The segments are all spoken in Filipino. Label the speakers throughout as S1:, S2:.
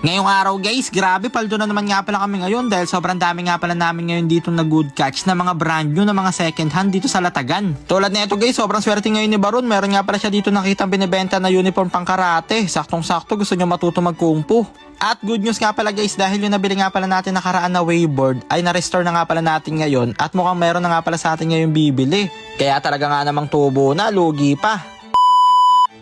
S1: Ngayong araw guys, grabe paldo na naman nga pala kami ngayon dahil sobrang dami nga pala namin ngayon dito na good catch na mga brand new na mga second hand dito sa Latagan. Tulad na ito guys, sobrang swerte ngayon ni Baron. Meron nga pala siya dito nakitang binibenta na uniform pang karate. Saktong-sakto gusto nyo matuto mag-kung fu. At good news nga pala guys, dahil yung nabili nga pala natin nakaraan na waveboard ay na-restore na nga pala natin ngayon at mukhang meron na nga pala sa atin ngayon bibili. Kaya talaga nga namang tubo na, lugi pa.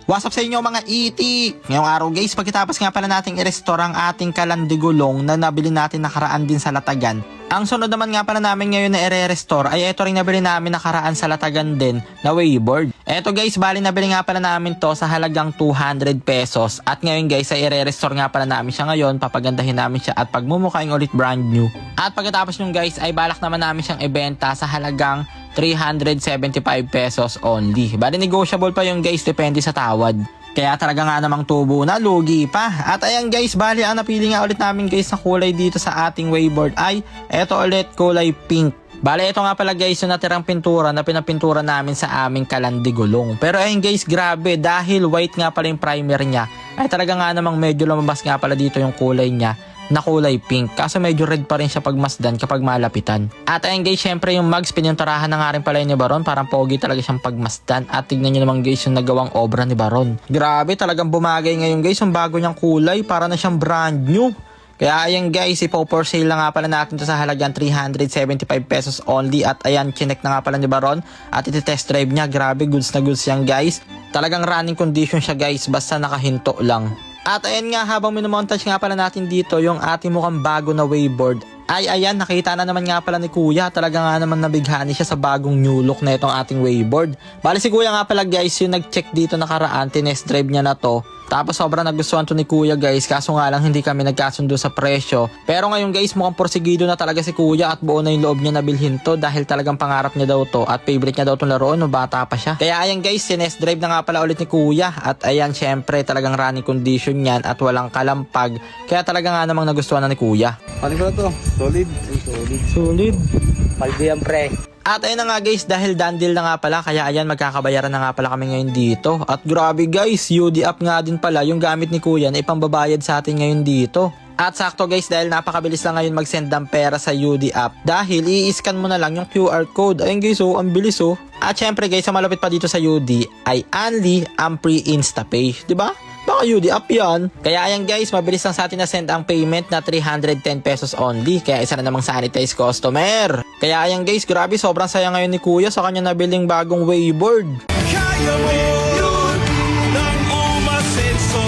S1: What's up sa inyo mga itik? Ngayong araw guys, pagkatapos nga pala nating i-restore ang ating kalandigulong na nabili natin nakaraan din sa Latagan. Ang sunod naman nga pala namin ngayon na i-restore ay ito rin nabili namin nakaraan sa Latagan din na waveboard. Eto guys, bali nabili nga pala namin to sa halagang 200 pesos. At ngayon guys, ay i-restore nga pala namin siya ngayon, papagandahin namin siya at pagmumukhaing ulit brand new. At pagkatapos nung guys, ay balak naman namin siyang ibenta sa halagang 375 pesos only. Bali negotiable pa yung guys, depende sa tawad. Kaya talaga nga namang tubo na, lugi pa. At ayan guys, bali ang napili nga ulit namin guys na kulay dito sa ating waveboard ay eto ulit, kulay pink. Bale, ito nga pala guys yung natirang pintura na pinapintura namin sa aming kalandigulong. Pero ayun guys, grabe, dahil white nga pala yung primer niya, ay talaga nga namang medyo lumabas nga pala dito yung kulay niya na kulay pink. Kaso medyo red pa rin siya pagmasdan kapag malapitan. At ayun guys, syempre yung mugs pininturahan na nga rin pala ni Baron. Parang pogi talaga siyang pagmasdan. At tignan nyo naman guys yung nagawang obra ni Baron. Grabe, talagang bumagay ngayon guys yung bago niyang kulay. Para na siyang brand new. Kaya ayan guys, ipo-for sale na nga pala natin to sa halagang 375 pesos only. At ayan, chinek na nga pala ni Baron at iti-test drive niya. Grabe, goods na goods yan guys. Talagang running condition siya guys, basta nakahinto lang. At ayan nga, habang minomontage nga pala natin dito yung ating mukhang bago na waveboard, ay ayan, nakita na naman nga pala ni Kuya. Talaga nga naman nabighani siya sa bagong new look na itong ating waveboard. Bali si Kuya nga pala guys, yung nag-check dito nakaraan, tinest drive niya na to. Tapos sobrang nagustuhan to ni Kuya guys, kaso nga lang hindi kami nagkasundo sa presyo. Pero ngayon guys, mukhang porsigido na talaga si Kuya at buo na yung loob niya na bilhin to dahil talagang pangarap niya daw to at favorite niya daw itong laruan no bata pa siya. Kaya ayan guys, sinest drive na nga pala ulit ni Kuya at ayan syempre talagang running condition yan at walang kalampag. Kaya talaga nga namang nagustuhan na ni Kuya.
S2: Ano ba to? Solid.
S1: Solid.
S2: Paldo yan pre.
S1: At ayun na nga guys, dahil done deal na nga pala, kaya ayan magkakabayaran na nga pala kami ngayon dito. At grabe guys, UD up nga din pala yung gamit ni Kuya na ipambabayad sa atin ngayon dito. At sakto guys, dahil napakabilis lang ngayon mag-send ng pera sa UD app. Dahil i-scan mo na lang yung QR code. Ayun guys, oh, ang bilis oh. At syempre guys, sa malapit pa dito sa UD ay only ang free InstaPay, 'di ba? Baka UD up yan. Kaya ayan guys, mabilis lang sa atin na send ang payment na 310 pesos only. Kaya isa na namang sanitized customer. Kaya ayan guys, grabe sobrang saya ngayon ni Kuya sa kanya nabiling bagong waveboard.
S3: Kaya mo yun ng umasenso.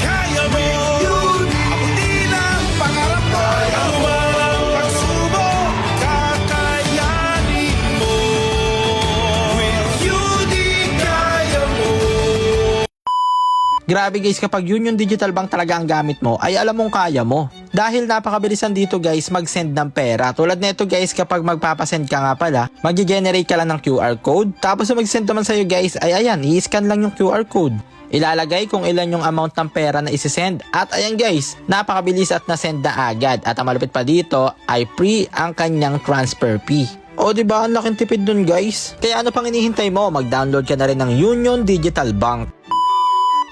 S3: Kaya mo yun ang tilang pangarap mo. Ano man ang pagsubok, kakayanin mo. With you di kaya mo.
S1: Grabe guys, kapag yun yung digital bank talaga ang gamit mo, ay alam mong kaya mo. Dahil napakabilisan dito guys mag-send ng pera. Tulad nito guys, kapag magpapasend ka nga pala, mag-generate ka lang ng QR code. Tapos mag-send naman sa'yo guys, ay ayan, i-scan lang yung QR code. Ilalagay kung ilan yung amount ng pera na isi-send. At ayan guys, napakabilis at na-send na agad. At ang malupit pa dito ay free ang kanyang transfer fee. O diba, ang laking tipid dun guys. Kaya ano pang inihintay mo, mag-download ka na rin ng Union Digital Bank.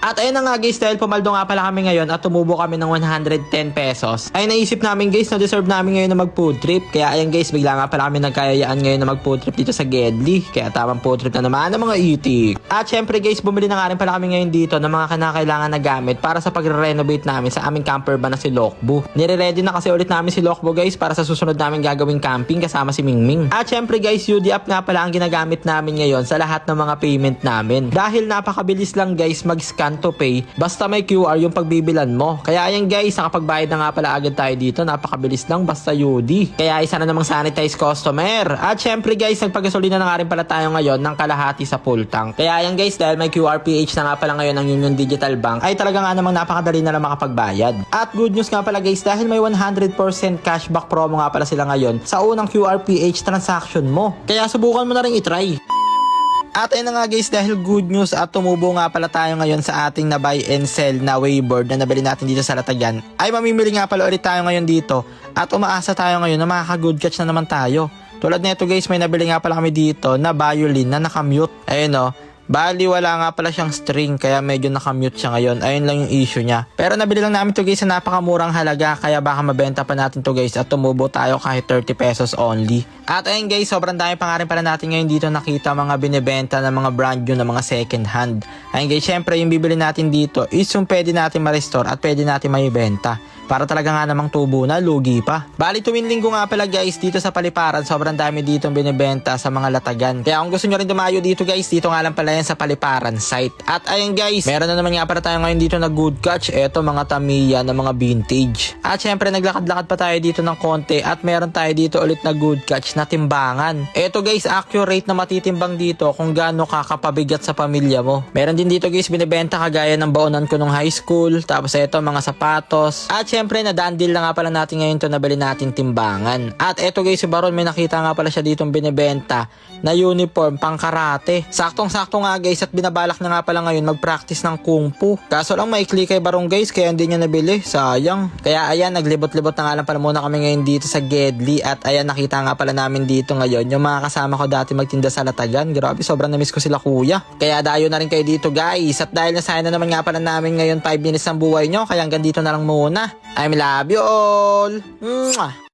S1: At ayun na nga guys, dahil pumaldo nga pala kami ngayon at tumubo kami ng 110 pesos, ay naisip namin guys na deserve namin ngayon na mag food trip. Kaya ayan guys, bigla nga pala kami nagkayayaan ngayon na mag food trip dito sa Gedli. Kaya tamang food trip na naman ng mga itik. At syempre guys, bumili na nga rin pala kami ngayon dito ng mga kinakailangan na gamit para sa pagre-renovate namin sa aming camper van na si Lokbo. Nire-ready na kasi ulit namin si Lokbo guys para sa susunod namin gagawing camping kasama si Mingming. At syempre guys, UD app nga pala ang ginagamit namin ngayon sa lahat ng mga payment namin. Dahil napakabilis lang guys mag-scan to pay, basta may QR yung pagbibilan mo. Kaya ayan guys, nakapagbayad na nga pala agad tayo dito. Napakabilis lang basta UD. Kaya isa na namang sanitized customer. At syempre guys, nagpagasolina na nga rin pala tayo ngayon ng kalahati sa full tank. Kaya ayan guys, dahil may QRPH na nga pala ngayon ng Union Digital Bank, ay talaga nga namang napakadali na lang makapagbayad. At good news nga pala guys, dahil may 100% cashback promo nga pala sila ngayon sa unang QRPH transaction mo. Kaya subukan mo na rin itry. At ayun na nga guys, dahil good news at tumubo nga pala tayo ngayon sa ating na buy and sell na waveboard na nabili natin dito sa Latagan, ay mamimili nga pala ulit tayo ngayon dito at umaasa tayo ngayon na makaka-good catch na naman tayo. Tulad nito guys, may nabili nga pala kami dito na violin na nakamute. Ayun o, Bali, wala nga pala siyang string kaya medyo nakamute siya ngayon. Ayun lang yung issue niya. Pero nabili lang namin to guys sa napakamurang halaga kaya baka mabenta pa natin to guys at tumubo tayo kahit 30 pesos only. At ayun guys, sobrang dami pa nga rin pala natin ngayon dito nakita mga binibenta ng mga brand new na mga second hand. Ayun guys, syempre yung bibili natin dito is yung pwede natin ma-restore at pwede natin maibenta. Para talaga nga namang tubo na, lugi pa. Bali tuwing linggo nga pala guys, dito sa Paliparan, sobrang dami dito binibenta sa mga latagan. Kaya kung gusto nyo rin dumayo dito guys, dito nga lang pala yan sa Paliparan site. At ayun guys, meron na naman nga pala tayo ngayon dito na good catch. Eto mga Tamiya na mga vintage. At syempre naglakad-lakad pa tayo dito ng konti at meron tayo dito ulit na good catch na timbangan. Eto guys, accurate na matitimbang dito kung gaano kakapabigat sa pamilya mo. Meron din dito guys binibenta kagaya ng baonan ko nung high school. Tapos eto mga sapatos. At syempre nadaan-deal na nga pala natin ngayon to nabili natin timbangan. At eto guys, si Baron may nakita nga pala siya ditong binibenta na uniform pang karate. Saktong-sakto nga guys at binabalak na nga pala ngayon mag-practice ng kung fu. Kaso lang maikli kay Baron guys kaya hindi niya nabili. Sayang. Kaya ayan, naglibot-libot na nga lang pala muna kami ngayon dito sa Gedli. At ayan, nakita nga pala namin dito ngayon yung mga kasama ko dati magtinda sa Latagan. Grabe, sobrang namiss ko sila kuya. Kaya dayo na rin kayo dito guys. At dahil nasayang na naman nga pala namin ngayon 5 minutes ng buhay nyo, kaya hanggang dito na lang muna. I love you all. Mwah!